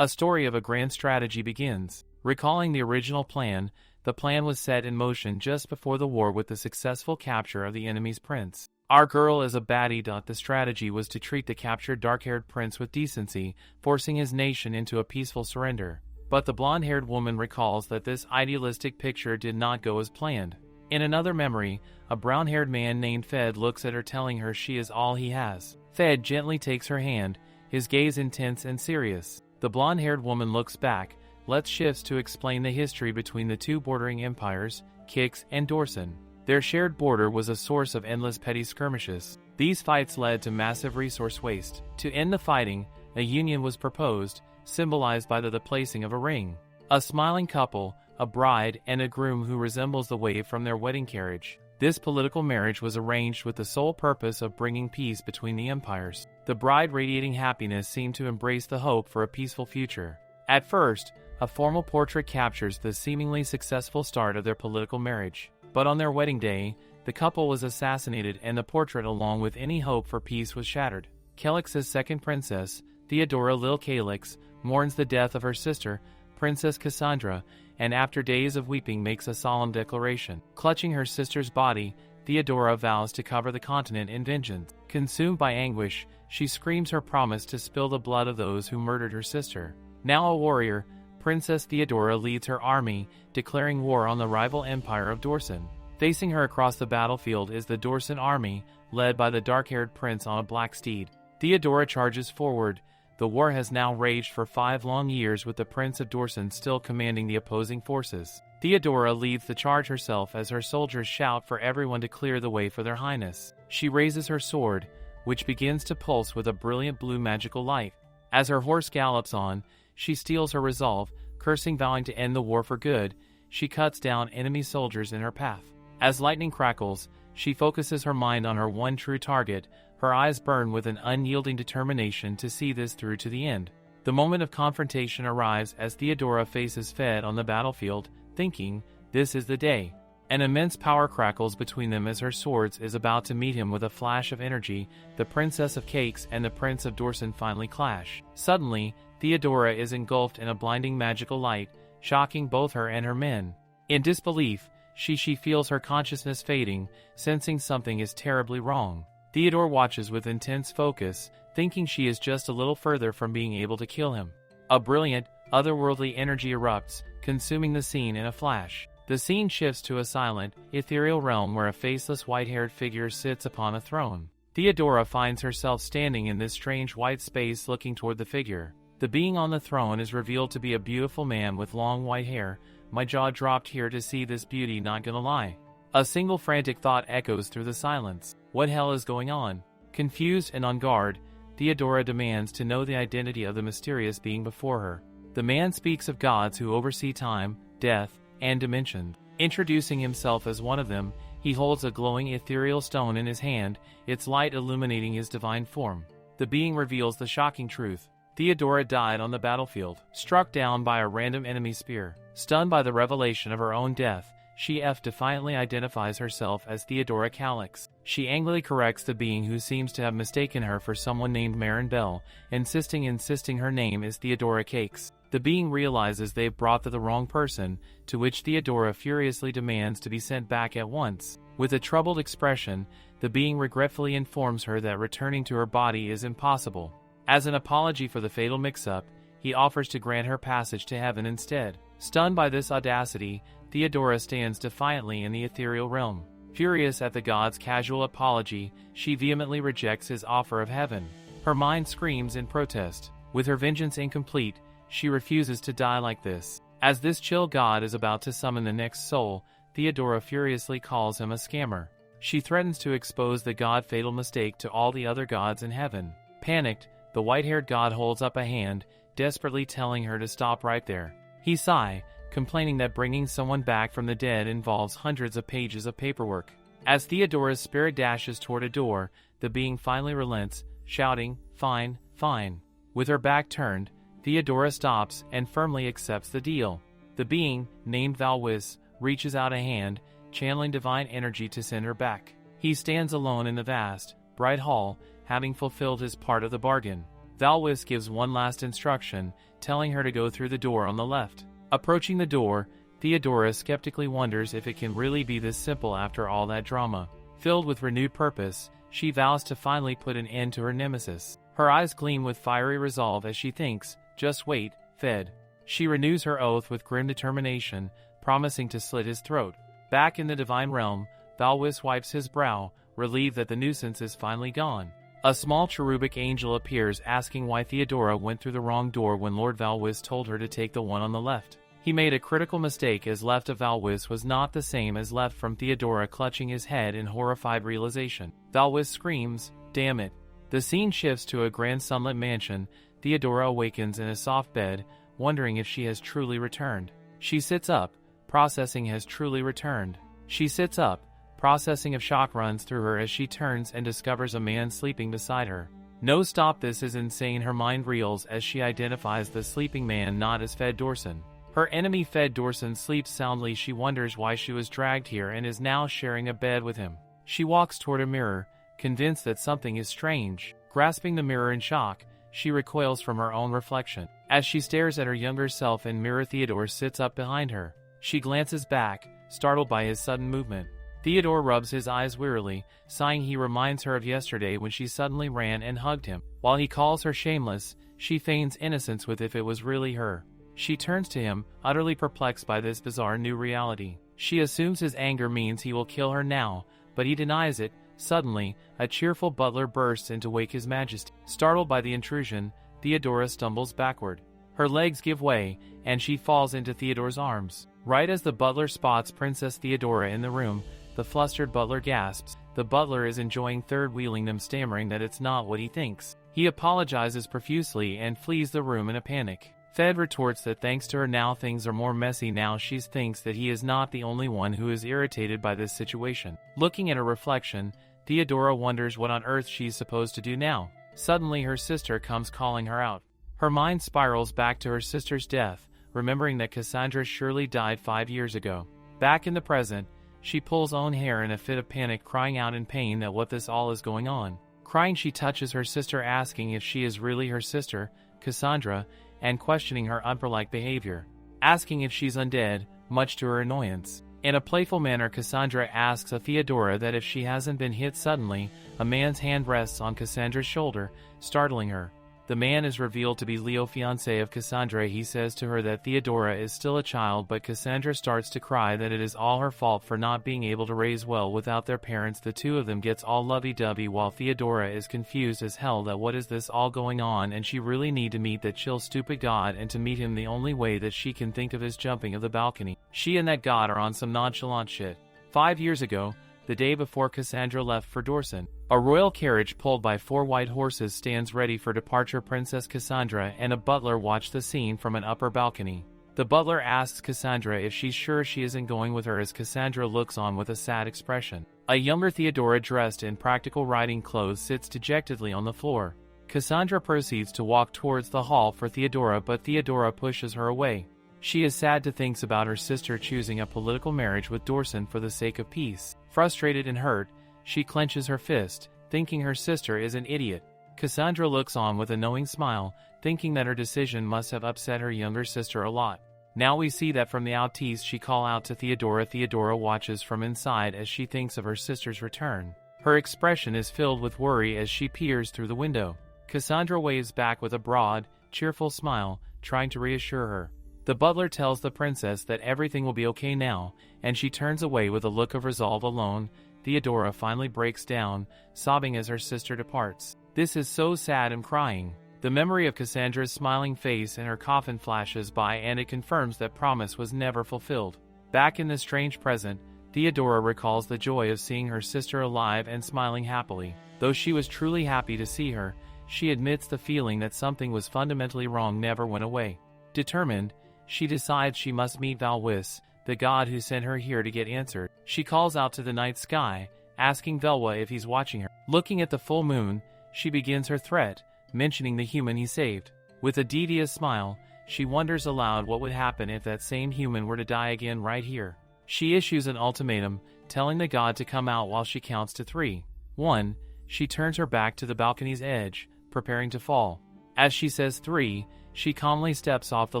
A story of a grand strategy begins. Recalling the original plan, the plan was set in motion just before the war with the successful capture of the enemy's prince. Our girl is a baddie. The strategy was to treat the captured dark-haired prince with decency, forcing his nation into a peaceful surrender. But the blonde-haired woman recalls that this idealistic picture did not go as planned. In another memory, a brown-haired man named Fed looks at her, telling her she is all he has. Fed gently takes her hand, his gaze intense and serious. The blonde-haired woman looks back, shifts to explain the history between the two bordering empires, Kix and Dorson. Their shared border was a source of endless petty skirmishes. These fights led to massive resource waste. To end the fighting, a union was proposed, symbolized by the placing of a ring. A smiling couple, a bride and a groom who resembles the wave from their wedding carriage. This political marriage was arranged with the sole purpose of bringing peace between the empires. The bride, radiating happiness, seemed to embrace the hope for a peaceful future. At first, a formal portrait captures the seemingly successful start of their political marriage. But on their wedding day, the couple was assassinated and the portrait, along with any hope for peace, was shattered. Calix's second princess, Theodora Lil Calix, mourns the death of her sister, Princess Cassandra, and after days of weeping makes a solemn declaration. Clutching her sister's body, Theodora vows to cover the continent in vengeance. Consumed by anguish, she screams her promise to spill the blood of those who murdered her sister. Now a warrior, Princess Theodora leads her army, declaring war on the rival empire of Dorson. Facing her across the battlefield is the Dorson army, led by the dark-haired prince on a black steed. Theodora charges forward. The war has now raged for 5 long years, with the Prince of Dorson still commanding the opposing forces. Theodora leads the charge herself as her soldiers shout for everyone to clear the way for their highness. She raises her sword, which begins to pulse with a brilliant blue magical light. As her horse gallops on, she steals her resolve, cursing, vowing to end the war for good. She cuts down enemy soldiers in her path. As lightning crackles, she focuses her mind on her one true target. Her eyes burn with an unyielding determination to see this through to the end. The moment of confrontation arrives as Theodora faces Fed on the battlefield, thinking, this is the day. An immense power crackles between them as her swords is about to meet him with a flash of energy. The Princess of Cakes and the Prince of Dorson finally clash. Suddenly, Theodora is engulfed in a blinding magical light, shocking both her and her men. In disbelief, she feels her consciousness fading, sensing something is terribly wrong. Theodora watches with intense focus, thinking she is just a little further from being able to kill him. A brilliant, otherworldly energy erupts, consuming the scene in a flash. The scene shifts to a silent, ethereal realm where a faceless white-haired figure sits upon a throne. Theodora finds herself standing in this strange white space, looking toward the figure. The being on the throne is revealed to be a beautiful man with long white hair. My jaw dropped here to see this beauty, not gonna lie. A single frantic thought echoes through the silence. What hell is going on? Confused and on guard, Theodora demands to know the identity of the mysterious being before her. The man speaks of gods who oversee time, death, and dimension. Introducing himself as one of them, he holds a glowing ethereal stone in his hand, its light illuminating his divine form. The being reveals the shocking truth. Theodora died on the battlefield, struck down by a random enemy spear. Stunned by the revelation of her own death, she defiantly identifies herself as Theodora Calix. She angrily corrects the being who seems to have mistaken her for someone named Marin Bell, insisting her name is Theodora Cakes. The being realizes they've brought the wrong person, to which Theodora furiously demands to be sent back at once. With a troubled expression, the being regretfully informs her that returning to her body is impossible. As an apology for the fatal mix-up, he offers to grant her passage to heaven instead. Stunned by this audacity, Theodora stands defiantly in the ethereal realm. Furious at the god's casual apology, she vehemently rejects his offer of heaven. Her mind screams in protest. With her vengeance incomplete, she refuses to die like this. As this chill god is about to summon the next soul, Theodora furiously calls him a scammer. She threatens to expose the god's fatal mistake to all the other gods in heaven. Panicked, the white-haired god holds up a hand, desperately telling her to stop right there. He sighs, complaining that bringing someone back from the dead involves hundreds of pages of paperwork. As Theodora's spirit dashes toward a door, the being finally relents, shouting, "Fine, fine." With her back turned, Theodora stops and firmly accepts the deal. The being, named Valwis, reaches out a hand, channeling divine energy to send her back. He stands alone in the vast, bright hall, having fulfilled his part of the bargain. Valwis gives one last instruction, telling her to go through the door on the left. Approaching the door, Theodora skeptically wonders if it can really be this simple after all that drama. Filled with renewed purpose, she vows to finally put an end to her nemesis. Her eyes gleam with fiery resolve as she thinks, "Just wait, Fed." She renews her oath with grim determination, promising to slit his throat. Back in the divine realm, Valwis wipes his brow, relieved that the nuisance is finally gone. A small cherubic angel appears asking why Theodora went through the wrong door when Lord Valwis told her to take the one on the left. He made a critical mistake, as left of Valwis was not the same as left from Theodora, clutching his head in horrified realization. Valwis screams, "Damn it." The scene shifts to a grand sunlit mansion. Theodora awakens in a soft bed, wondering if she has truly returned. She sits up, processing has truly returned. She sits up, processing of shock runs through her as she turns and discovers a man sleeping beside her. No, stop, this is insane. Her mind reels as she identifies the sleeping man not as Fed Dorson. Her enemy Fed Dorson sleeps soundly. She wonders why she was dragged here and is now sharing a bed with him. She walks toward a mirror, convinced that something is strange. Grasping the mirror in shock, she recoils from her own reflection. As she stares at her younger self in mirror, Theodore sits up behind her. She glances back, startled by his sudden movement. Theodore rubs his eyes wearily, sighing. He reminds her of yesterday when she suddenly ran and hugged him. While he calls her shameless, she feigns innocence with if it was really her. She turns to him, utterly perplexed by this bizarre new reality. She assumes his anger means he will kill her now, but he denies it. Suddenly, a cheerful butler bursts in to wake his majesty. Startled by the intrusion, Theodora stumbles backward. Her legs give way, and she falls into Theodore's arms. Right as the butler spots Princess Theodora in the room, the flustered butler gasps. The butler is enjoying third-wheeling them, stammering that it's not what he thinks. He apologizes profusely and flees the room in a panic. Fed retorts that thanks to her now things are more messy. Now she thinks that he is not the only one who is irritated by this situation. Looking at her reflection, Theodora wonders what on earth she's supposed to do now. Suddenly her sister comes calling her out. Her mind spirals back to her sister's death, remembering that Cassandra surely died 5 years ago. Back in the present, she pulls own hair in a fit of panic, crying out in pain that what this all is going on. Crying, she touches her sister, asking if she is really her sister, Cassandra, and questioning her Umber-like behavior, asking if she's undead, much to her annoyance. In a playful manner, Cassandra asks of Theodora that if she hasn't been hit. Suddenly, a man's hand rests on Cassandra's shoulder, startling her. The man is revealed to be Leo, fiancé of Cassandra. He says to her that Theodora is still a child, but Cassandra starts to cry that it is all her fault for not being able to raise well without their parents. The two of them gets all lovey-dovey while Theodora is confused as hell that what is this all going on, and she really need to meet that chill stupid god, and to meet him the only way that she can think of is jumping of the balcony. She and that god are on some nonchalant shit. 5 years ago, the day before Cassandra left for Dorson, a royal carriage pulled by 4 white horses stands ready for departure. Princess Cassandra and a butler watch the scene from an upper balcony. The butler asks Cassandra if she's sure she isn't going with her, as Cassandra looks on with a sad expression. A younger Theodora, dressed in practical riding clothes, sits dejectedly on the floor. Cassandra proceeds to walk towards the hall for Theodora, but Theodora pushes her away. She is sad to think about her sister choosing a political marriage with Dorson for the sake of peace. Frustrated and hurt, she clenches her fist, thinking her sister is an idiot. Cassandra looks on with a knowing smile, thinking that her decision must have upset her younger sister a lot. Now we see that from the outtease she call out to Theodora. Theodora watches from inside as she thinks of her sister's return. Her expression is filled with worry as she peers through the window. Cassandra waves back with a broad, cheerful smile, trying to reassure her. The butler tells the princess that everything will be okay now, and she turns away with a look of resolve. Alone, Theodora finally breaks down, sobbing as her sister departs. This is so sad. I'm crying. The memory of Cassandra's smiling face in her coffin flashes by, and it confirms that promise was never fulfilled. Back in the strange present, Theodora recalls the joy of seeing her sister alive and smiling happily. Though she was truly happy to see her, she admits the feeling that something was fundamentally wrong never went away. Determined, she decides she must meet Valwis, the god who sent her here to get answered. She calls out to the night sky, asking Velwa if he's watching her. Looking at the full moon, she begins her threat, mentioning the human he saved. With a devious smile, she wonders aloud what would happen if that same human were to die again right here. She issues an ultimatum, telling the god to come out while she counts to 3. 1. She turns her back to the balcony's edge, preparing to fall. As she says 3, she calmly steps off the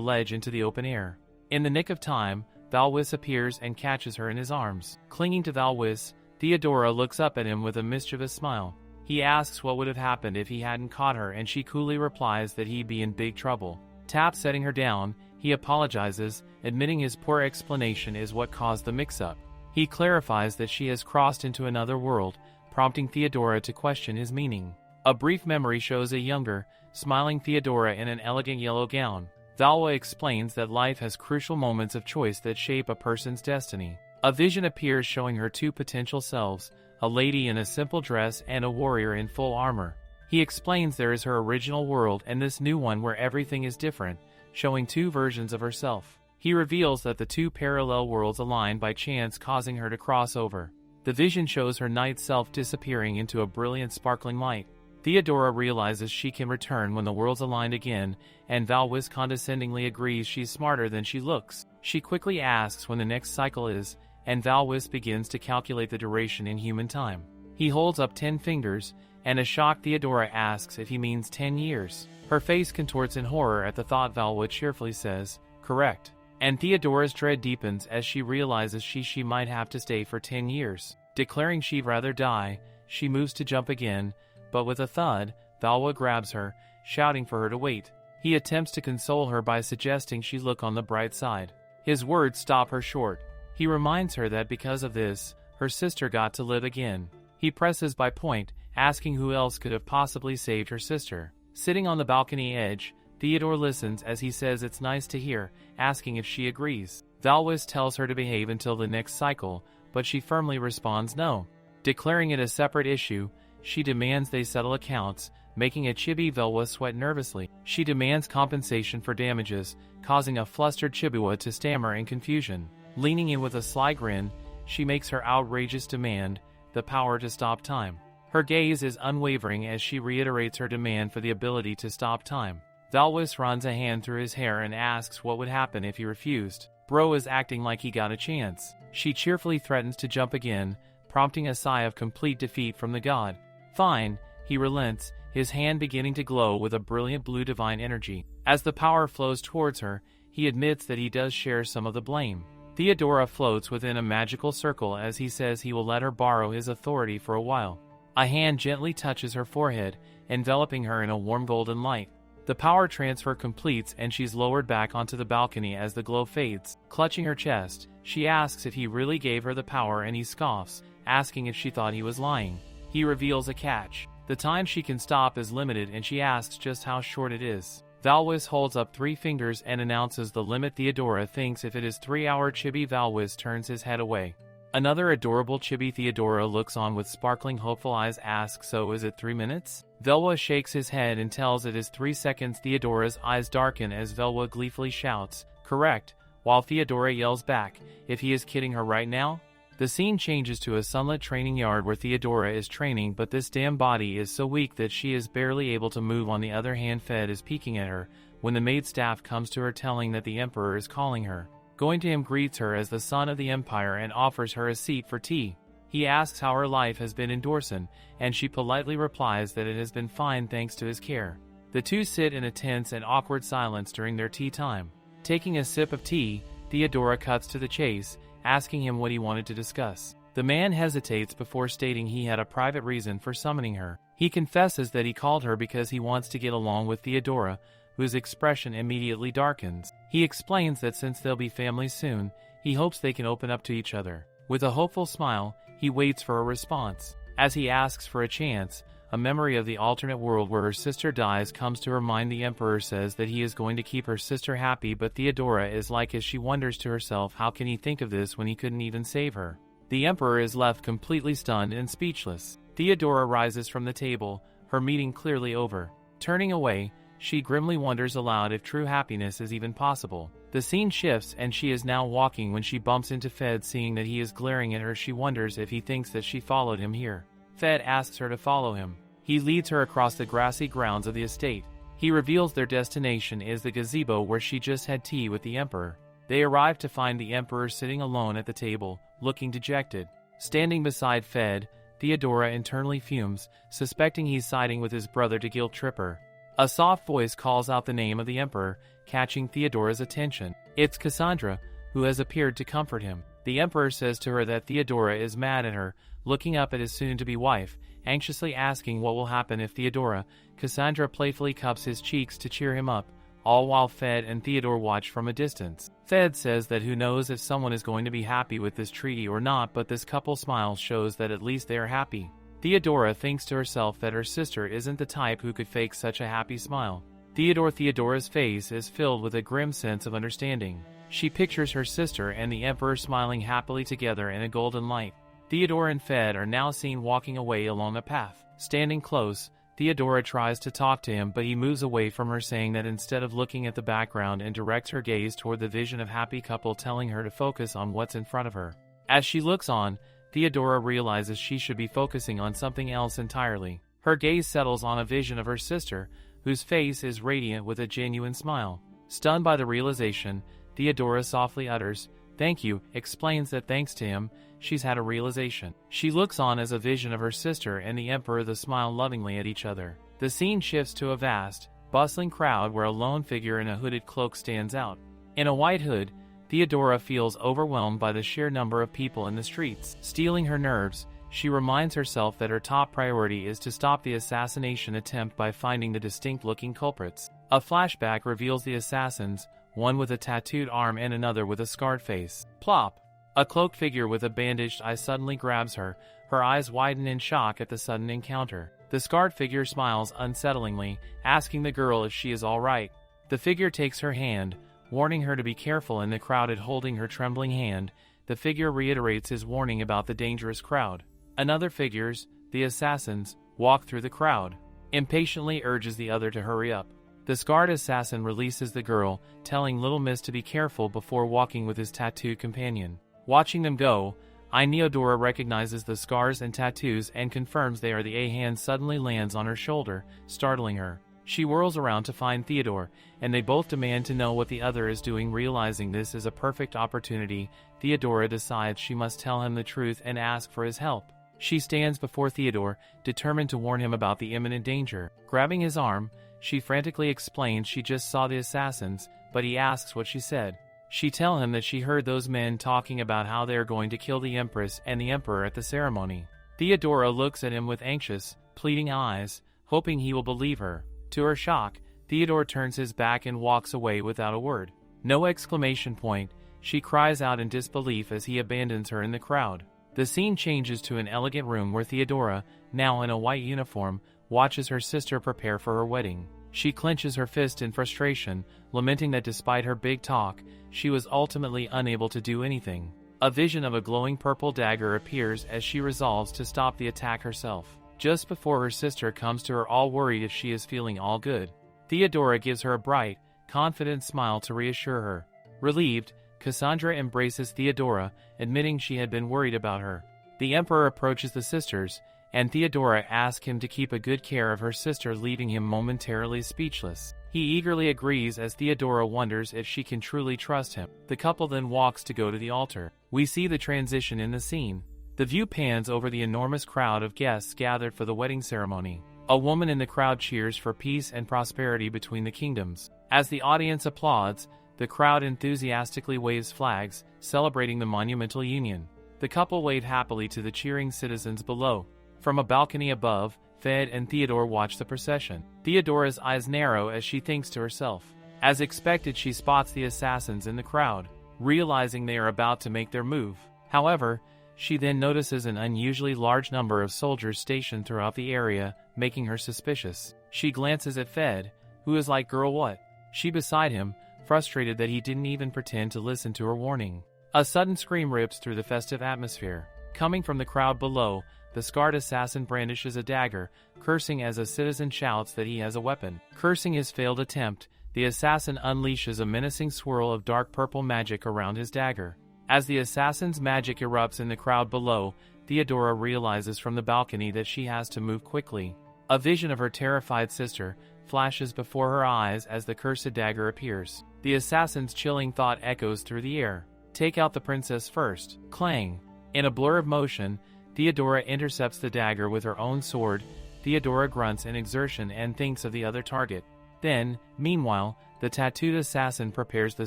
ledge into the open air. In the nick of time, Valwis appears and catches her in his arms. Clinging to Valwis, Theodora looks up at him with a mischievous smile. He asks what would have happened if he hadn't caught her, and she coolly replies that he'd be in big trouble. Tap setting her down, he apologizes, admitting his poor explanation is what caused the mix-up. He clarifies that she has crossed into another world, prompting Theodora to question his meaning. A brief memory shows a younger, smiling Theodora in an elegant yellow gown. Valwa explains that life has crucial moments of choice that shape a person's destiny. A vision appears showing her 2 potential selves, a lady in a simple dress and a warrior in full armor. He explains there is her original world and this new one where everything is different, showing 2 versions of herself. He reveals that the 2 parallel worlds align by chance, causing her to cross over. The vision shows her night self disappearing into a brilliant sparkling light. Theodora realizes she can return when the worlds aligned again, and Valwis condescendingly agrees she's smarter than she looks. She quickly asks when the next cycle is, and Valwis begins to calculate the duration in human time. He holds up 10 fingers, and a shocked Theodora asks if he means 10 years. Her face contorts in horror at the thought. Valwa cheerfully says, "Correct." And Theodora's dread deepens as she realizes she might have to stay for 10 years. Declaring she'd rather die, she moves to jump again, but with a thud, Valwa grabs her, shouting for her to wait. He attempts to console her by suggesting she look on the bright side. His words stop her short. He reminds her that because of this, her sister got to live again. He presses by point, asking who else could have possibly saved her sister. Sitting on the balcony edge, Theodore listens as he says it's nice to hear, asking if she agrees. Valwis tells her to behave until the next cycle, but she firmly responds no. Declaring it a separate issue, she demands they settle accounts, making a chibi Valwa sweat nervously. She demands compensation for damages, causing a flustered Chibiwa to stammer in confusion. Leaning in with a sly grin, she makes her outrageous demand, the power to stop time. Her gaze is unwavering as she reiterates her demand for the ability to stop time. Valwis runs a hand through his hair and asks what would happen if he refused. Bro is acting like he got a chance. She cheerfully threatens to jump again, prompting a sigh of complete defeat from the god. Fine, he relents, his hand beginning to glow with a brilliant blue divine energy. As the power flows towards her, he admits that he does share some of the blame. Theodora floats within a magical circle as he says he will let her borrow his authority for a while. A hand gently touches her forehead, enveloping her in a warm golden light. The power transfer completes and she's lowered back onto the balcony as the glow fades. Clutching her chest, she asks if he really gave her the power and he scoffs, asking if she thought he was lying. He reveals a catch. The time she can stop is limited and she asks just how short it is. Valwis holds up 3 fingers and announces the limit. Theodora thinks if it is 3-hour chibi. Valwis turns his head away. Another adorable chibi. Theodora looks on with sparkling hopeful eyes, asks so is it 3 minutes? Velwa shakes his head and tells it is 3 seconds. Theodora's eyes darken as Velwa gleefully shouts, "Correct," while Theodora yells back, if he is kidding her right now? The scene changes to a sunlit training yard where Theodora is training, but this damn body is so weak that she is barely able to move. On the other hand, Fed is peeking at her when the maid staff comes to her telling that the Emperor is calling her. Going to him greets her as the son of the Empire and offers her a seat for tea. He asks how her life has been in Dorson, and she politely replies that it has been fine thanks to his care. The two sit in a tense and awkward silence during their tea time. Taking a sip of tea, Theodora cuts to the chase, asking him what he wanted to discuss. The man hesitates before stating he had a private reason for summoning her. He confesses that he called her because he wants to get along with Theodora, whose expression immediately darkens. He explains that since they'll be family soon, he hopes they can open up to each other. With a hopeful smile, he waits for a response. As he asks for a chance, a memory of the alternate world where her sister dies comes to her mind. The Emperor says that he is going to keep her sister happy, but Theodora is like as she wonders to herself how can he think of this when he couldn't even save her. The Emperor is left completely stunned and speechless. Theodora rises from the table, her meeting clearly over. Turning away, she grimly wonders aloud if true happiness is even possible. The scene shifts and she is now walking when she bumps into Fed. Seeing that he is glaring at her, she wonders if he thinks that she followed him here. Fed asks her to follow him. He leads her across the grassy grounds of the estate. He reveals their destination is the gazebo where she just had tea with the Emperor. They arrive to find the Emperor sitting alone at the table, looking dejected. Standing beside Fed, Theodora internally fumes, suspecting he's siding with his brother to guilt trip her. A soft voice calls out the name of the Emperor, catching Theodora's attention. It's Cassandra, who has appeared to comfort him. The Emperor says to her that Theodora is mad at her, looking up at his soon-to-be wife, anxiously asking what will happen if Theodora. Cassandra playfully cups his cheeks to cheer him up, all while Fed and Theodore watch from a distance. Fed says that who knows if someone is going to be happy with this treaty or not, but this couple smile shows that at least they are happy. Theodora thinks to herself that her sister isn't the type who could fake such a happy smile. Theodora's face is filled with a grim sense of understanding. She pictures her sister and the Emperor smiling happily together in a golden light. Theodora and Fed are now seen walking away along a path. Standing close, Theodora tries to talk to him, but he moves away from her, saying that instead of looking at the background, and directs her gaze toward the vision of happy couple, telling her to focus on what's in front of her. As she looks on, Theodora realizes she should be focusing on something else entirely. Her gaze settles on a vision of her sister, whose face is radiant with a genuine smile. Stunned by the realization, Theodora softly utters, "Thank you," explains that thanks to him, she's had a realization. She looks on as a vision of her sister and the Emperor smile lovingly at each other. The scene shifts to a vast, bustling crowd where a lone figure in a hooded cloak stands out. In a white hood, Theodora feels overwhelmed by the sheer number of people in the streets. Steeling her nerves, she reminds herself that her top priority is to stop the assassination attempt by finding the distinct-looking culprits. A flashback reveals the assassins, one with a tattooed arm and another with a scarred face. Plop! A cloaked figure with a bandaged eye suddenly grabs her. Her eyes widen in shock at the sudden encounter. The scarred figure smiles unsettlingly, asking the girl if she is all right. The figure takes her hand, warning her to be careful in the crowd. Holding her trembling hand, the figure reiterates his warning about the dangerous crowd. Another figures, the assassins, walk through the crowd. Impatiently urges the other to hurry up. The scarred assassin releases the girl, telling Little Miss to be careful before walking with his tattooed companion. Watching them go, Theodora recognizes the scars and tattoos and confirms they are the A hand suddenly lands on her shoulder, startling her. She whirls around to find Theodore, and they both demand to know what the other is doing. Realizing this is a perfect opportunity, Theodora decides she must tell him the truth and ask for his help. She stands before Theodore, determined to warn him about the imminent danger. Grabbing his arm, she frantically explains she just saw the assassins, but he asks what she said. She tells him that she heard those men talking about how they are going to kill the Empress and the Emperor at the ceremony. Theodora looks at him with anxious, pleading eyes, hoping he will believe her. To her shock, Theodore turns his back and walks away without a word. No exclamation point, she cries out in disbelief as he abandons her in the crowd. The scene changes to an elegant room where Theodora, now in a white uniform, watches her sister prepare for her wedding. She clenches her fist in frustration, lamenting that despite her big talk, she was ultimately unable to do anything. A vision of a glowing purple dagger appears as she resolves to stop the attack herself. Just before her sister comes to her, all worried if she is feeling all good. Theodora gives her a bright, confident smile to reassure her. Relieved, Cassandra embraces Theodora, admitting she had been worried about her. The Emperor approaches the sisters, and Theodora asks him to keep a good care of her sister, leaving him momentarily speechless. He eagerly agrees as Theodora wonders if she can truly trust him. The couple then walks to go to the altar. We see the transition in the scene. The view pans over the enormous crowd of guests gathered for the wedding ceremony. A woman in the crowd cheers for peace and prosperity between the kingdoms. As the audience applauds, the crowd enthusiastically waves flags, celebrating the monumental union. The couple wave happily to the cheering citizens below. From a balcony above, Fed and Theodore watch the procession. Theodora's eyes narrow as she thinks to herself. As expected, she spots the assassins in the crowd, realizing they are about to make their move. However, she then notices an unusually large number of soldiers stationed throughout the area, making her suspicious. She glances at Fed, who is like, "Girl, what?" She beside him, frustrated that he didn't even pretend to listen to her warning. A sudden scream rips through the festive atmosphere. Coming from the crowd below, the scarred assassin brandishes a dagger, cursing as a citizen shouts that he has a weapon. Cursing his failed attempt, the assassin unleashes a menacing swirl of dark purple magic around his dagger. As the assassin's magic erupts in the crowd below, Theodora realizes from the balcony that she has to move quickly. A vision of her terrified sister flashes before her eyes as the cursed dagger appears. The assassin's chilling thought echoes through the air. Take out the princess first. Clang! In a blur of motion, Theodora intercepts the dagger with her own sword, Theodora grunts in exertion and thinks of the other target. Then, meanwhile, the tattooed assassin prepares the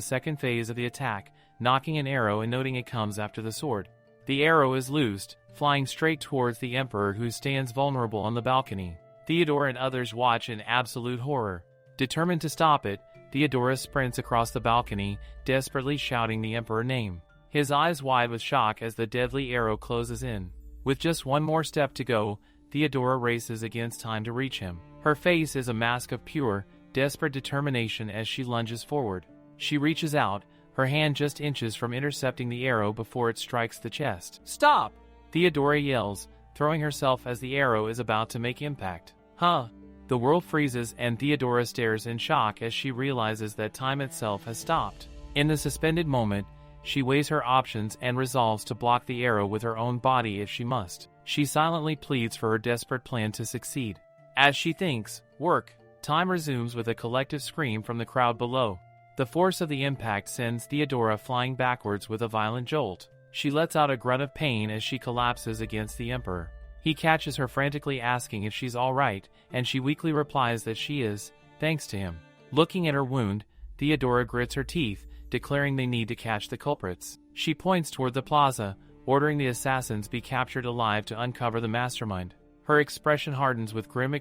second phase of the attack, knocking an arrow and noting it comes after the sword. The arrow is loosed, flying straight towards the Emperor, who stands vulnerable on the balcony. Theodora and others watch in absolute horror. Determined to stop it, Theodora sprints across the balcony, desperately shouting the Emperor's name. His eyes wide with shock as the deadly arrow closes in. With just one more step to go, Theodora races against time to reach him. Her face is a mask of pure, desperate determination as she lunges forward. She reaches out, her hand just inches from intercepting the arrow before it strikes the chest. "Stop!" Theodora yells, throwing herself as the arrow is about to make impact. "Huh?" The world freezes and Theodora stares in shock as she realizes that time itself has stopped. In the suspended moment, she weighs her options and resolves to block the arrow with her own body if she must. She silently pleads for her desperate plan to succeed. As she thinks, work, time resumes with a collective scream from the crowd below. The force of the impact sends Theodora flying backwards with a violent jolt. She lets out a grunt of pain as she collapses against the Emperor. He catches her frantically asking if she's all right, and she weakly replies that she is, thanks to him. Looking at her wound, Theodora grits her teeth, declaring they need to catch the culprits. She points toward the plaza, ordering the assassins be captured alive to uncover the mastermind. Her expression hardens with grim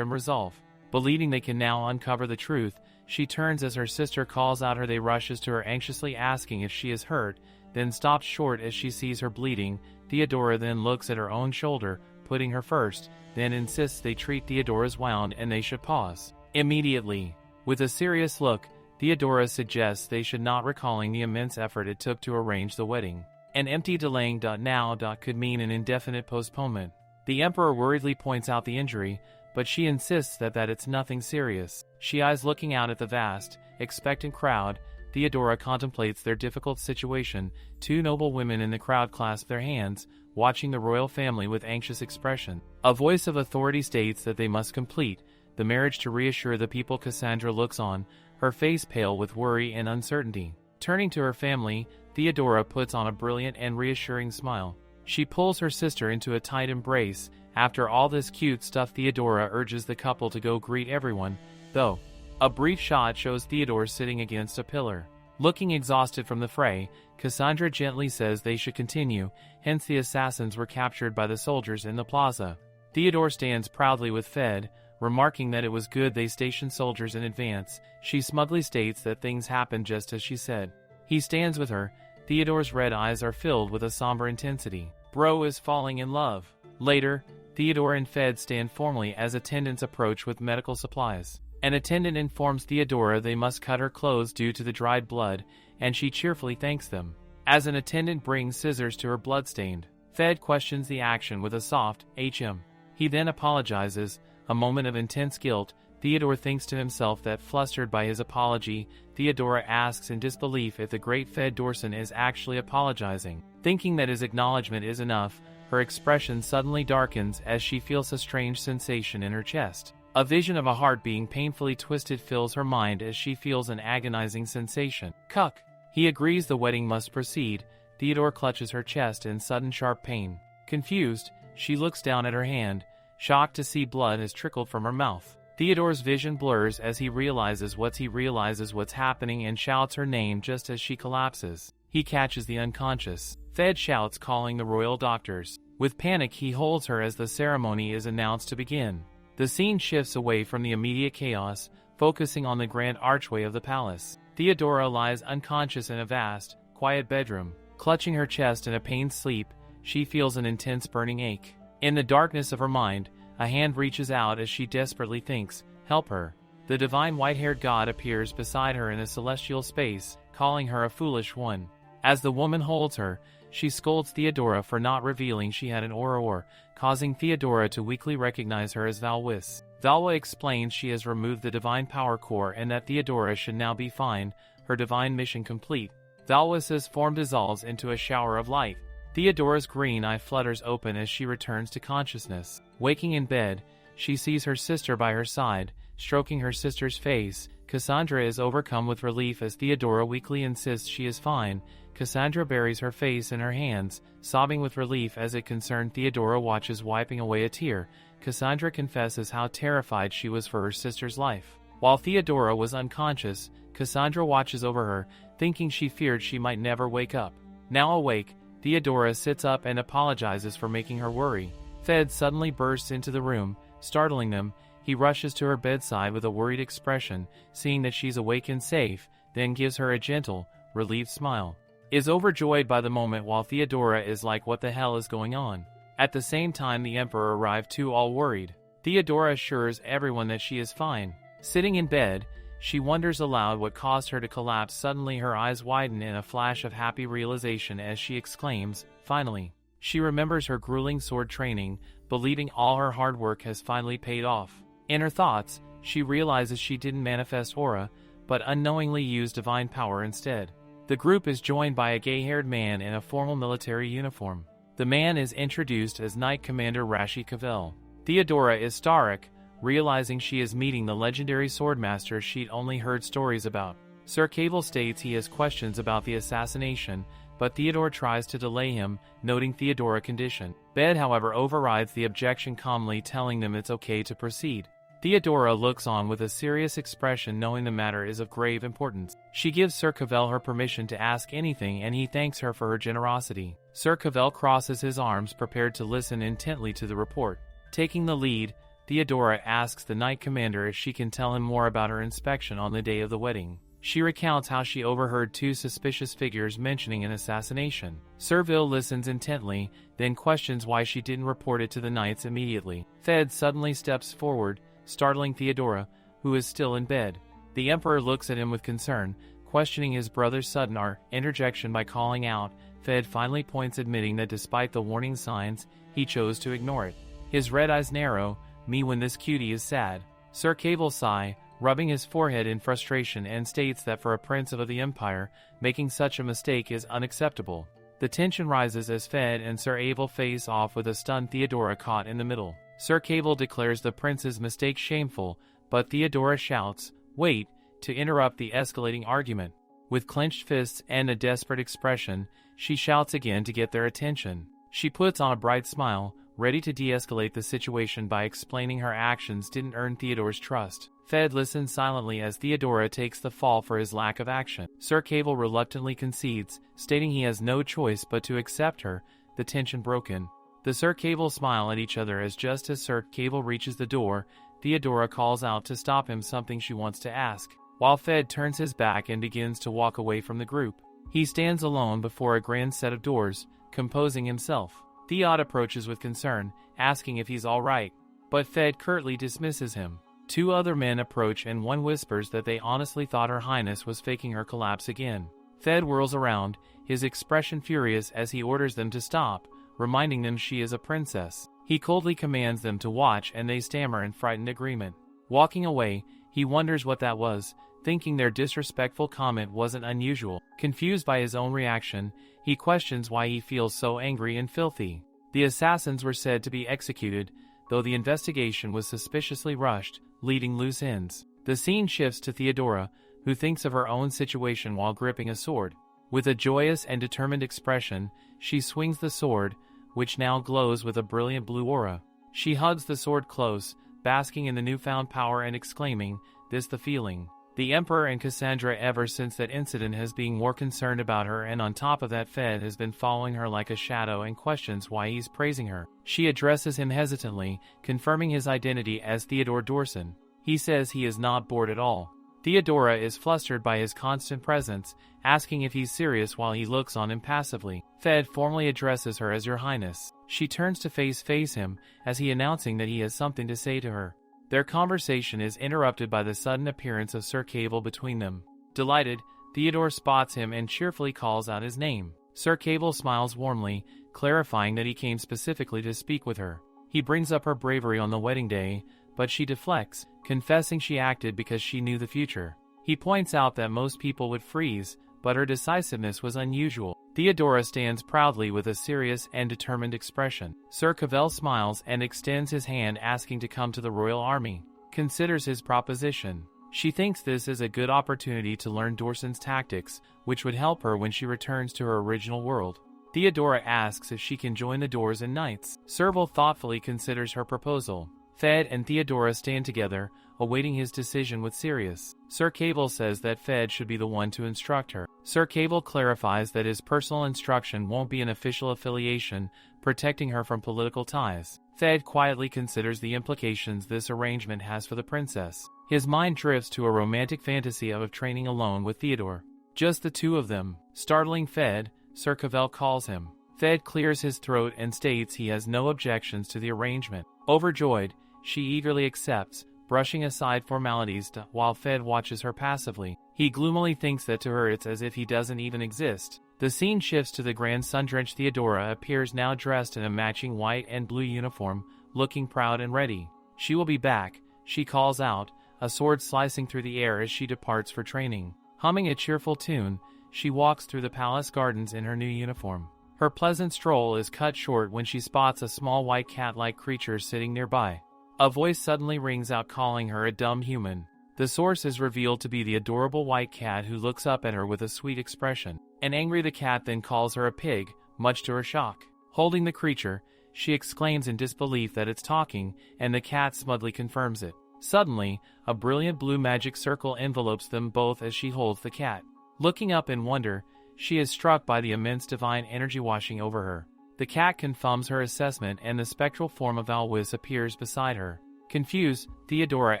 resolve. Believing they can now uncover the truth, she turns as her sister calls out her. They rushes to her anxiously asking if she is hurt, then stops short as she sees her bleeding. Theodora then looks at her own shoulder, putting her first, then insists they treat Theodora's wound and they should pause immediately. With a serious look, Theodora suggests they should not, recalling the immense effort it took to arrange the wedding. An empty delaying now could mean an indefinite postponement. The Emperor worriedly points out the injury, but she insists that it's nothing serious. She eyes looking out at the vast, expectant crowd. Theodora contemplates their difficult situation. Two noble women in the crowd clasp their hands, watching the royal family with anxious expression. A voice of authority states that they must complete the marriage to reassure the people. Cassandra looks on, her face pale with worry and uncertainty. Turning to her family, Theodora puts on a brilliant and reassuring smile. She pulls her sister into a tight embrace. After all this cute stuff, Theodora urges the couple to go greet everyone, though. A brief shot shows Theodora sitting against a pillar. Looking exhausted from the fray, Cassandra gently says they should continue, hence the assassins were captured by the soldiers in the plaza. Theodora stands proudly with Fed, remarking that it was good they stationed soldiers in advance. She smugly states that things happened just as she said. He stands with her. Theodora's red eyes are filled with a somber intensity. Bro is falling in love. Later, Theodora and Fed stand formally as attendants approach with medical supplies. An attendant informs Theodora they must cut her clothes due to the dried blood, and she cheerfully thanks them. As an attendant brings scissors to her bloodstained, Fed questions the action with a soft, "HM." He then apologizes, a moment of intense guilt. Theodora thinks to himself that flustered by his apology, Theodora asks in disbelief if the great Fed Dorson is actually apologizing. Thinking that his acknowledgement is enough, her expression suddenly darkens as she feels a strange sensation in her chest. A vision of a heart being painfully twisted fills her mind as she feels an agonizing sensation. Cuck. He agrees the wedding must proceed. Theodora clutches her chest in sudden sharp pain. Confused, she looks down at her hand, shocked to see blood has trickled from her mouth. Theodora's vision blurs as he realizes what's happening and shouts her name just as she collapses. He catches the unconscious. Fed shouts, calling the royal doctors. With panic, he holds her as the ceremony is announced to begin. The scene shifts away from the immediate chaos, focusing on the grand archway of the palace. Theodora lies unconscious in a vast, quiet bedroom. Clutching her chest in a pained sleep, she feels an intense burning ache. In the darkness of her mind, a hand reaches out as she desperately thinks, "Help her." The divine white-haired god appears beside her in a celestial space, calling her a foolish one. As the woman holds her, she scolds Theodora for not revealing she had an auror, causing Theodora to weakly recognize her as Valwis. Valwa explains she has removed the divine power core and that Theodora should now be fine, her divine mission complete. Valwis's form dissolves into a shower of light. Theodora's green eye flutters open as she returns to consciousness. Waking in bed, she sees her sister by her side, stroking her sister's face. Cassandra is overcome with relief as Theodora weakly insists she is fine. Cassandra buries her face in her hands, sobbing with relief as it concerned. Theodora watches, wiping away a tear. Cassandra confesses how terrified she was for her sister's life. While Theodora was unconscious, Cassandra watches over her, thinking she feared she might never wake up. Now awake, Theodora sits up and apologizes for making her worry. Fed suddenly bursts into the room, startling them. He rushes to her bedside with a worried expression, seeing that she's awake and safe, then gives her a gentle, relieved smile. Is overjoyed by the moment while Theodora is like, what the hell is going on? At the same time the Emperor arrived too, all worried. Theodora assures everyone that she is fine. Sitting in bed, she wonders aloud what caused her to collapse. Suddenly her eyes widen in a flash of happy realization as she exclaims, finally. She remembers her grueling sword training, believing all her hard work has finally paid off. In her thoughts, she realizes she didn't manifest aura, but unknowingly used divine power instead. The group is joined by a gay-haired man in a formal military uniform. The man is introduced as Knight Commander Rashi Cavell. Theodora is starstruck, realizing she is meeting the legendary swordmaster she'd only heard stories about. Sir Cable states he has questions about the assassination, but Theodora tries to delay him, noting Theodora's condition. Bed, however, overrides the objection, calmly telling them it's okay to proceed. Theodora looks on with a serious expression, knowing the matter is of grave importance. She gives Sir Cavell her permission to ask anything, and he thanks her for her generosity. Sir Cavell crosses his arms, prepared to listen intently to the report. Taking the lead, Theodora asks the Knight Commander if she can tell him more about her inspection on the day of the wedding. She recounts how she overheard two suspicious figures mentioning an assassination. Sir Vil listens intently, then questions why she didn't report it to the knights immediately. Fed suddenly steps forward, startling Theodora, who is still in bed. The Emperor looks at him with concern, questioning his brother's sudden interjection by calling out. Fed finally points, admitting that despite the warning signs, he chose to ignore it. His red eyes narrow. Me when this cutie is sad. Sir Cable sigh, rubbing his forehead in frustration, and states that for a prince of the Empire, making such a mistake is unacceptable. The tension rises as Fed and Sir Abel face off with a stunned Theodora caught in the middle. Sir Cable declares the prince's mistake shameful, but Theodora shouts, "Wait," to interrupt the escalating argument. With clenched fists and a desperate expression, she shouts again to get their attention. She puts on a bright smile, ready to de-escalate the situation by explaining her actions didn't earn Theodora's trust. Fed listens silently as Theodora takes the fall for his lack of action. Sir Cable reluctantly concedes, stating he has no choice but to accept her, the tension broken. The Sir Cable smile at each other as just as Sir Cable reaches the door, Theodora calls out to stop him, something she wants to ask, while Fed turns his back and begins to walk away from the group. He stands alone before a grand set of doors, composing himself. Theod approaches with concern, asking if he's all right, but Fed curtly dismisses him. Two other men approach and one whispers that they honestly thought Her Highness was faking her collapse again. Fed whirls around, his expression furious as he orders them to stop, reminding them she is a princess. He coldly commands them to watch, and they stammer in frightened agreement. Walking away, he wonders what that was, thinking their disrespectful comment wasn't unusual. Confused by his own reaction, he questions why he feels so angry and filthy. The assassins were said to be executed, though the investigation was suspiciously rushed, leading loose ends. The scene shifts to Theodora, who thinks of her own situation while gripping a sword. With a joyous and determined expression, she swings the sword, which now glows with a brilliant blue aura. She hugs the sword close, basking in the newfound power and exclaiming, "This the feeling." The Emperor and Cassandra, ever since that incident, has been more concerned about her, and on top of that Fed has been following her like a shadow and questions why he's praising her. She addresses him hesitantly, confirming his identity as Theodore Dorson. He says he is not bored at all. Theodora is flustered by his constant presence, asking if he's serious while he looks on impassively. Fed formally addresses her as Your Highness. She turns to face him, as he announcing that he has something to say to her. Their conversation is interrupted by the sudden appearance of Sir Cable between them. Delighted, Theodore spots him and cheerfully calls out his name. Sir Cable smiles warmly, clarifying that he came specifically to speak with her. He brings up her bravery on the wedding day, but she deflects, confessing she acted because she knew the future. He points out that most people would freeze, but her decisiveness was unusual. Theodora stands proudly with a serious and determined expression. Sir Cavell smiles and extends his hand, asking to come to the royal army. Considers his proposition. She thinks this is a good opportunity to learn Dorson's tactics, which would help her when she returns to her original world. Theodora asks if she can join the Doors and Knights. Serval thoughtfully considers her proposal. Fed and Theodora stand together, awaiting his decision with Sirius. Sir Cable says that Fed should be the one to instruct her. Sir Cable clarifies that his personal instruction won't be an official affiliation, protecting her from political ties. Fed quietly considers the implications this arrangement has for the princess. His mind drifts to a romantic fantasy of training alone with Theodore. Just the two of them. Startling Fed, Sir Cavell calls him. Fed clears his throat and states he has no objections to the arrangement. Overjoyed, she eagerly accepts, brushing aside formalities while Fed watches her passively. He gloomily thinks that to her it's as if he doesn't even exist. The scene shifts to the grand sun-drenched Theodora appears now dressed in a matching white and blue uniform, looking proud and ready. She will be back, she calls out, a sword slicing through the air as she departs for training. Humming a cheerful tune, she walks through the palace gardens in her new uniform. Her pleasant stroll is cut short when she spots a small white cat-like creature sitting nearby. A voice suddenly rings out calling her a dumb human. The source is revealed to be the adorable white cat who looks up at her with a sweet expression. Angry the cat then calls her a pig, much to her shock. Holding the creature, she exclaims in disbelief that it's talking, and the cat smugly confirms it. Suddenly, a brilliant blue magic circle envelopes them both as she holds the cat. Looking up in wonder, she is struck by the immense divine energy washing over her. The cat confirms her assessment and the spectral form of Alwis appears beside her. Confused, Theodora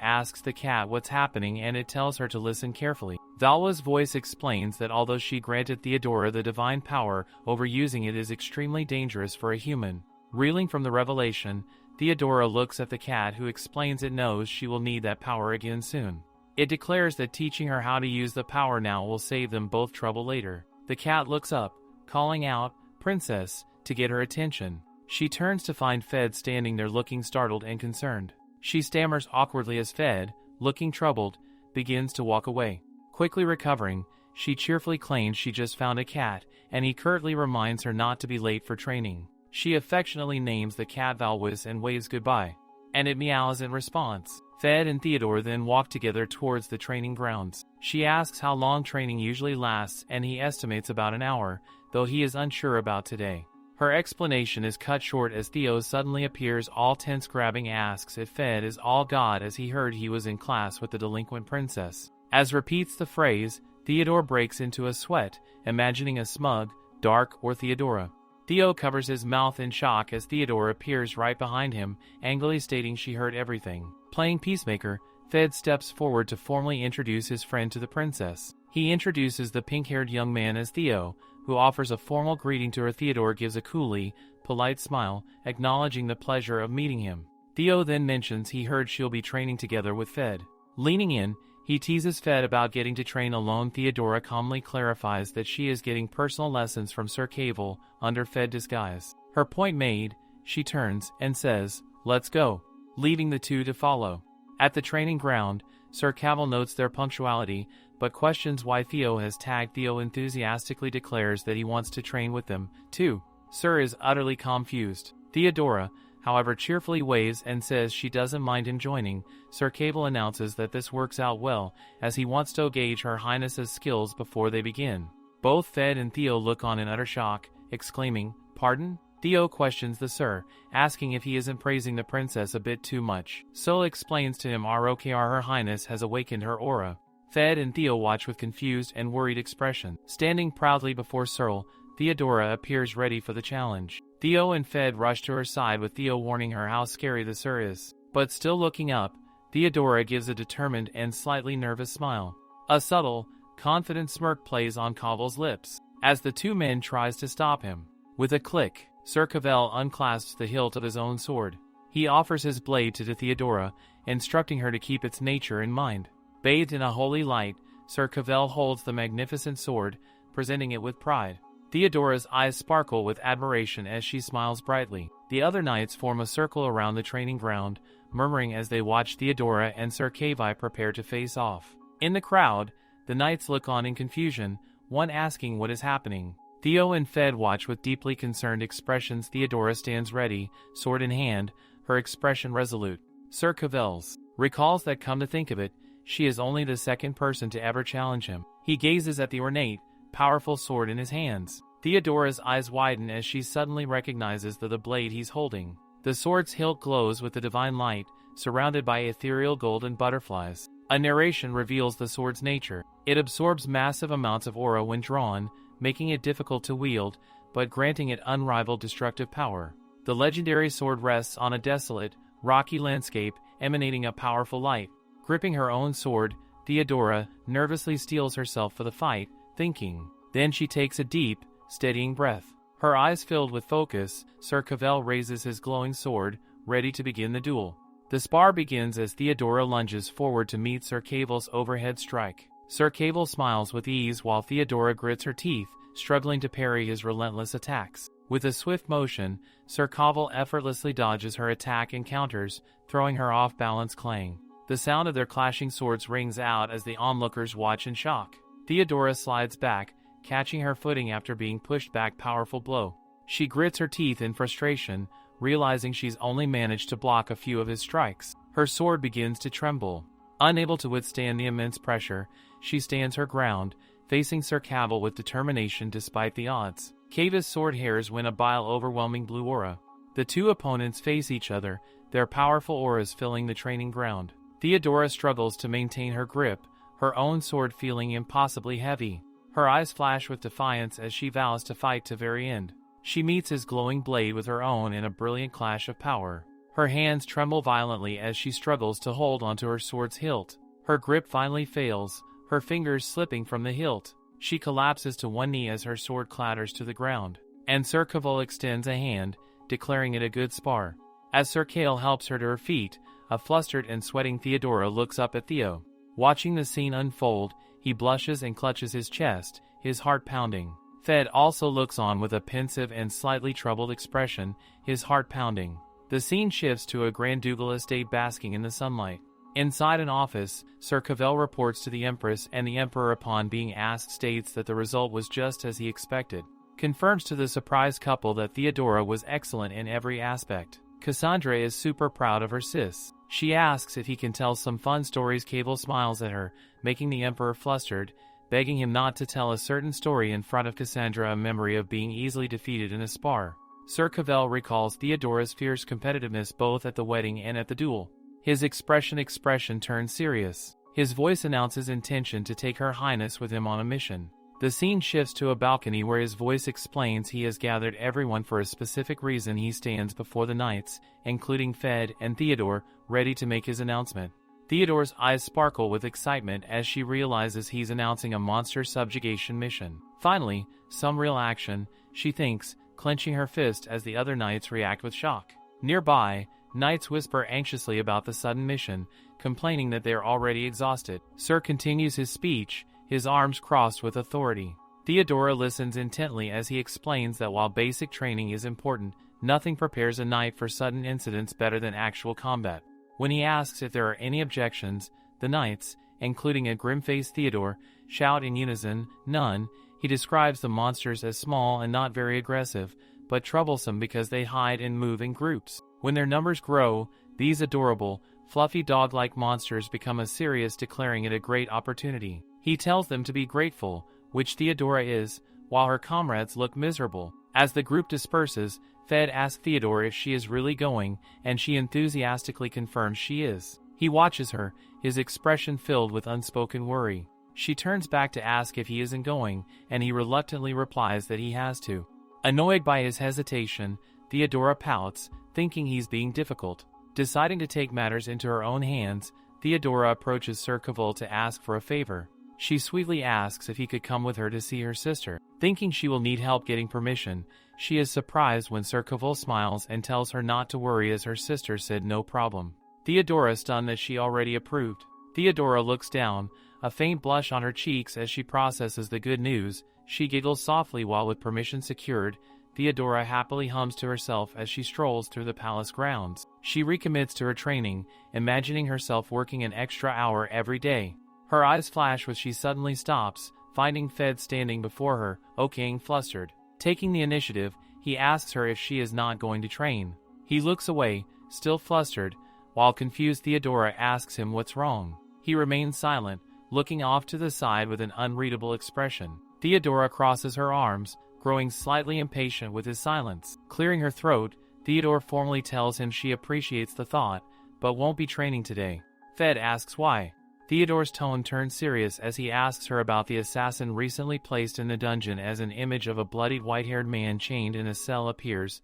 asks the cat what's happening and it tells her to listen carefully. Valwa's voice explains that although she granted Theodora the divine power, overusing it is extremely dangerous for a human. Reeling from the revelation, Theodora looks at the cat who explains it knows she will need that power again soon. It declares that teaching her how to use the power now will save them both trouble later. The cat looks up, calling out, "Princess," to get her attention. She turns to find Fed standing there looking startled and concerned. She stammers awkwardly as Fed, looking troubled, begins to walk away. Quickly recovering, she cheerfully claims she just found a cat, and he curtly reminds her not to be late for training. She affectionately names the cat Valwis and waves goodbye, and it meows in response. Fed and Theodore then walk together towards the training grounds. She asks how long training usually lasts, and he estimates about an hour, though he is unsure about today. Her explanation is cut short as Theo suddenly appears all tense grabbing asks if Fed is all God as he heard he was in class with the delinquent princess. As repeats the phrase, Theodore breaks into a sweat, imagining a smug, dark or Theodora. Theo covers his mouth in shock as Theodore appears right behind him, angrily stating she heard everything. Playing peacemaker, Fed steps forward to formally introduce his friend to the princess. He introduces the pink-haired young man as Theo, who offers a formal greeting to her. Theodore gives a coolly, polite smile, acknowledging the pleasure of meeting him. Theo then mentions he heard she'll be training together with Fed. Leaning in, he teases Fed about getting to train alone. Theodora calmly clarifies that she is getting personal lessons from Sir Cable under Fed disguise. Her point made, she turns and says, "Let's go," leaving the two to follow. At the training ground, Sir Cable notes their punctuality, but questions why Theo has tagged. Theo enthusiastically declares that he wants to train with them, too. Sir is utterly confused. Theodora, however, cheerfully waves and says she doesn't mind him joining. Sir Cable announces that this works out well, as he wants to gauge Her Highness's skills before they begin. Both Fed and Theo look on in utter shock, exclaiming, "Pardon?" Theo questions the Sir, asking if he isn't praising the princess a bit too much. Sol explains to him Her Highness has awakened her aura. Fed and Theo watch with confused and worried expression. Standing proudly before Searle, Theodora appears ready for the challenge. Theo and Fed rush to her side with Theo warning her how scary the Sir is. But still looking up, Theodora gives a determined and slightly nervous smile. A subtle, confident smirk plays on Cavell's lips, as the two men tries to stop him. With a click, Sir Cavell unclasps the hilt of his own sword. He offers his blade to Theodora, instructing her to keep its nature in mind. Bathed in a holy light, Sir Cavell holds the magnificent sword, presenting it with pride. Theodora's eyes sparkle with admiration as she smiles brightly. The other knights form a circle around the training ground, murmuring as they watch Theodora and Sir Cavi prepare to face off. In the crowd, the knights look on in confusion, one asking what is happening. Theo and Fed watch with deeply concerned expressions. Theodora stands ready, sword in hand, her expression resolute. Sir Cavell's recalls that, come to think of it, she is only the second person to ever challenge him. He gazes at the ornate, powerful sword in his hands. Theodora's eyes widen as she suddenly recognizes the blade he's holding. The sword's hilt glows with the divine light, surrounded by ethereal golden butterflies. A narration reveals the sword's nature. It absorbs massive amounts of aura when drawn, making it difficult to wield, but granting it unrivaled destructive power. The legendary sword rests on a desolate, rocky landscape, emanating a powerful light. Gripping her own sword, Theodora nervously steels herself for the fight, thinking. Then she takes a deep, steadying breath. Her eyes filled with focus, Sir Cavell raises his glowing sword, ready to begin the duel. The spar begins as Theodora lunges forward to meet Sir Cavell's overhead strike. Sir Cavell smiles with ease while Theodora grits her teeth, struggling to parry his relentless attacks. With a swift motion, Sir Cavell effortlessly dodges her attack and counters, throwing her off balance clang. The sound of their clashing swords rings out as the onlookers watch in shock. Theodora slides back, catching her footing after being pushed back powerful blow. She grits her teeth in frustration, realizing she's only managed to block a few of his strikes. Her sword begins to tremble. Unable to withstand the immense pressure, she stands her ground, facing Sir Cavell with determination despite the odds. Cave's sword hairs win a bile-overwhelming blue aura. The two opponents face each other, their powerful auras filling the training ground. Theodora struggles to maintain her grip, her own sword feeling impossibly heavy. Her eyes flash with defiance as she vows to fight to very end. She meets his glowing blade with her own in a brilliant clash of power. Her hands tremble violently as she struggles to hold onto her sword's hilt. Her grip finally fails, her fingers slipping from the hilt. She collapses to one knee as her sword clatters to the ground, and Sir Cavell extends a hand, declaring it a good spar. As Sir Cale helps her to her feet, a flustered and sweating Theodora looks up at Theo. Watching the scene unfold, he blushes and clutches his chest, his heart pounding. Fed also looks on with a pensive and slightly troubled expression, his heart pounding. The scene shifts to a grand ducal estate basking in the sunlight. Inside an office, Sir Cavell reports to the Empress, and the Emperor, upon being asked, states that the result was just as he expected. Confirms to the surprised couple that Theodora was excellent in every aspect. Cassandra is super proud of her sis. She asks if he can tell some fun stories. Cavell smiles at her, making the Emperor flustered, begging him not to tell a certain story in front of Cassandra, a memory of being easily defeated in a spar. Sir Cavell recalls Theodora's fierce competitiveness both at the wedding and at the duel. His expression turns serious. His voice announces intention to take Her Highness with him on a mission. The scene shifts to a balcony where his voice explains he has gathered everyone for a specific reason. He stands before the knights, including Fed and Theodore, ready to make his announcement. Theodore's eyes sparkle with excitement as she realizes he's announcing a monster subjugation mission. Finally, some real action, she thinks, clenching her fist as the other knights react with shock. Nearby, knights whisper anxiously about the sudden mission, complaining that they are already exhausted. Sir continues his speech, his arms crossed with authority. Theodora listens intently as he explains that while basic training is important, nothing prepares a knight for sudden incidents better than actual combat. When he asks if there are any objections, the knights, including a grim-faced Theodore, shout in unison, "None." He describes the monsters as small and not very aggressive, but troublesome because they hide and move in groups. When their numbers grow, these adorable, fluffy dog-like monsters become a serious, declaring it a great opportunity. He tells them to be grateful, which Theodora is, while her comrades look miserable. As the group disperses, Fed asks Theodora if she is really going, and she enthusiastically confirms she is. He watches her, his expression filled with unspoken worry. She turns back to ask if he isn't going, and he reluctantly replies that he has to. Annoyed by his hesitation, Theodora pouts, thinking he's being difficult. Deciding to take matters into her own hands, Theodora approaches Sir Cavell to ask for a favor. She sweetly asks if he could come with her to see her sister. Thinking she will need help getting permission, she is surprised when Sir Cavell smiles and tells her not to worry as her sister said no problem. Theodora stunned that she already approved. Theodora looks down, a faint blush on her cheeks as she processes the good news. She giggles softly while, with permission secured, Theodora happily hums to herself as she strolls through the palace grounds. She recommits to her training, imagining herself working an extra hour every day. Her eyes flash when she suddenly stops, finding Fed standing before her, okaying flustered. Taking the initiative, he asks her if she is not going to train. He looks away, still flustered, while confused Theodora asks him what's wrong. He remains silent, looking off to the side with an unreadable expression. Theodora crosses her arms, growing slightly impatient with his silence. Clearing her throat, Theodora formally tells him she appreciates the thought, but won't be training today. Fed asks why. Theodora's tone turns serious as he asks her about the assassin recently placed in the dungeon as an image of a bloodied white-haired man chained in a cell appears,